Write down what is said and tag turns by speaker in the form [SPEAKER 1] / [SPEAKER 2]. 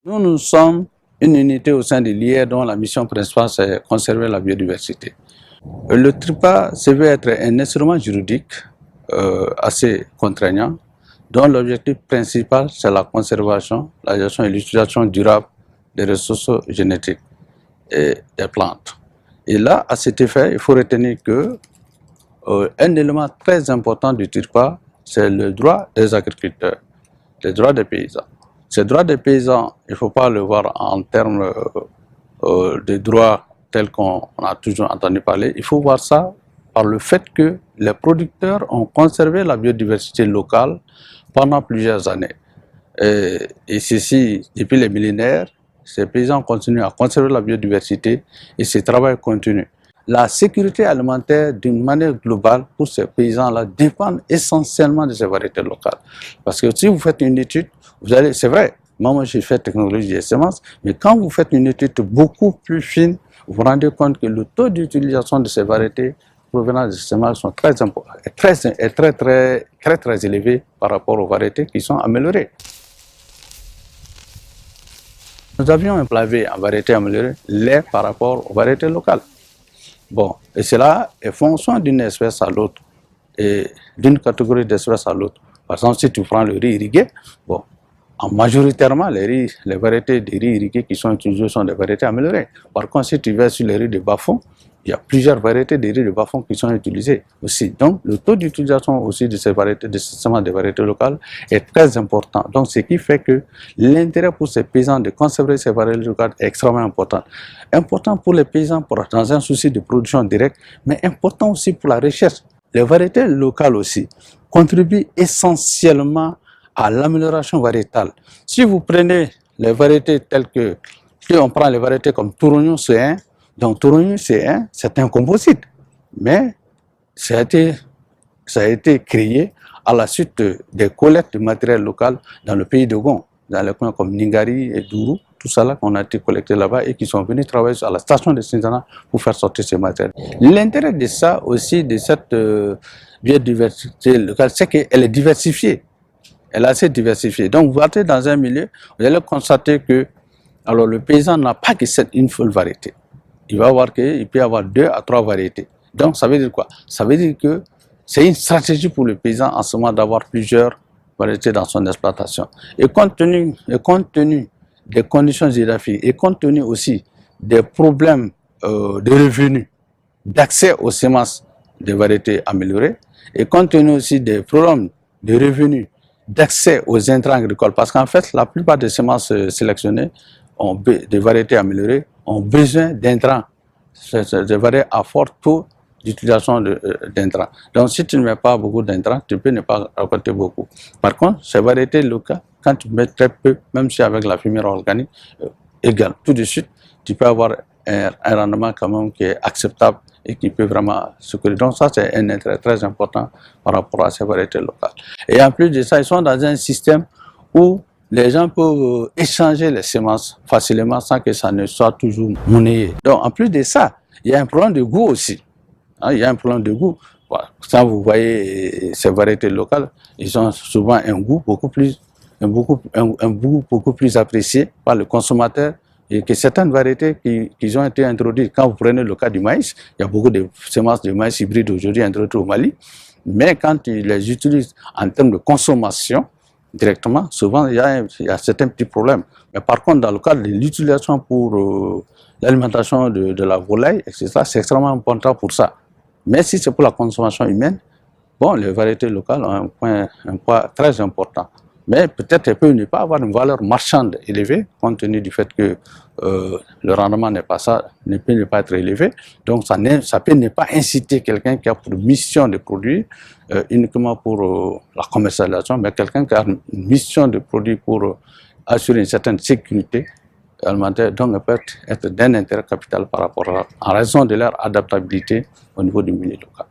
[SPEAKER 1] Nous sommes une unité au sein de l'IR dont la mission principale c'est conserver la biodiversité. Le TRIPA se veut être un instrument juridique assez contraignant dont l'objectif principal c'est la conservation, la gestion et l'utilisation durable des ressources génétiques et des plantes. Et là, à cet effet, il faut retenir que un élément très important du TRIPA, c'est le droit des agriculteurs, les droits des paysans. Ces droits des paysans, il ne faut pas le voir en termes de droits tels qu'on a toujours entendu parler, il faut voir ça par le fait que les producteurs ont conservé la biodiversité locale pendant plusieurs années. Et ceci, depuis les millénaires, ces paysans continuent à conserver la biodiversité et ce travail continue. La sécurité alimentaire, d'une manière globale, pour ces paysans-là, dépend essentiellement de ces variétés locales. Parce que si vous faites une étude, vous allez, c'est vrai, moi j'ai fait technologie des semences, mais quand vous faites une étude beaucoup plus fine, vous vous rendez compte que le taux d'utilisation de ces variétés provenant des semences sont très élevés par rapport aux variétés qui sont améliorées. Nous avions un pavé en variété améliorée, lait par rapport aux variétés locales. Bon, et cela est fonction d'une espèce à l'autre et d'une catégorie d'espèces à l'autre. Par exemple, si tu prends le riz irrigué, bon, majoritairement, les variétés de riz irrigué qui sont utilisées sont des variétés améliorées. Par contre, si tu vas sur les riz de bas-fond, il y a plusieurs variétés de riz de bas-fond qui sont utilisées aussi. Donc, le taux d'utilisation aussi de ces variétés, de ces variétés locales est très important. Donc, ce qui fait que l'intérêt pour ces paysans de conserver ces variétés locales est extrêmement important. Important pour les paysans dans un souci de production directe, mais important aussi pour la recherche. Les variétés locales aussi contribuent essentiellement à l'amélioration variétale. Si vous prenez les variétés telles que, si on prend les variétés comme Tourognon C1, donc Tourognon C1, c'est un composite, mais ça a été créé à la suite des collectes de matériel local dans le pays de Gon, dans les coins comme Ningari et Dourou, tout ça là qu'on a été collecté là-bas et qui sont venus travailler à la station de Sindana pour faire sortir ces matériels. L'intérêt de ça aussi, de cette biodiversité locale, c'est qu'elle est diversifiée. Elle est assez diversifiée. Donc, vous partez dans un milieu, vous allez constater que alors, le paysan n'a pas que une seule variété. Il va voir qu'il peut y avoir 2 à 3 variétés. Donc, ça veut dire quoi? Ça veut dire que c'est une stratégie pour le paysan en ce moment d'avoir plusieurs variétés dans son exploitation. Et compte tenu des conditions géographiques et compte tenu aussi des problèmes de revenus, d'accès aux semences de variétés améliorées, et compte tenu aussi des problèmes de revenus, d'accès aux intrants agricoles, parce qu'en fait, la plupart des semences sélectionnées, des variétés améliorées, ont besoin d'intrants, des variétés à fort taux d'utilisation d'intrants. Donc, si tu ne mets pas beaucoup d'intrants, tu peux ne pas récolter beaucoup. Par contre, ces variétés locales, quand tu mets très peu, même si avec la fumière organique, égale, tout de suite, tu peux avoir un rendement quand même qui est acceptable et qui peut vraiment secourir. Donc ça, c'est un intérêt très important par rapport à ces variétés locales. Et en plus de ça, ils sont dans un système où les gens peuvent échanger les semences facilement sans que ça ne soit toujours monnayé. Donc en plus de ça, il y a un problème de goût aussi. Il y a un problème de goût. Voilà. Quand vous voyez ces variétés locales, ils ont souvent un goût beaucoup plus apprécié par le consommateur, et que certaines variétés qui ont été introduites, quand vous prenez le cas du maïs, il y a beaucoup de semences de maïs hybrides aujourd'hui introduites au Mali, mais quand ils les utilisent en termes de consommation directement, souvent il y a certains petits problèmes. Mais par contre, dans le cadre de l'utilisation pour l'alimentation de la volaille, etc., c'est extrêmement important pour ça. Mais si c'est pour la consommation humaine, bon, les variétés locales ont un poids très important. Mais peut-être qu'elle peut ne pas avoir une valeur marchande élevée, compte tenu du fait que le rendement ne peut ne pas être élevé. Donc ça peut ne pas inciter quelqu'un qui a pour mission de produire uniquement pour la commercialisation, mais quelqu'un qui a une mission de produire pour assurer une certaine sécurité alimentaire, donc elle peut être d'un intérêt capital par rapport en raison de leur adaptabilité au niveau du milieu local.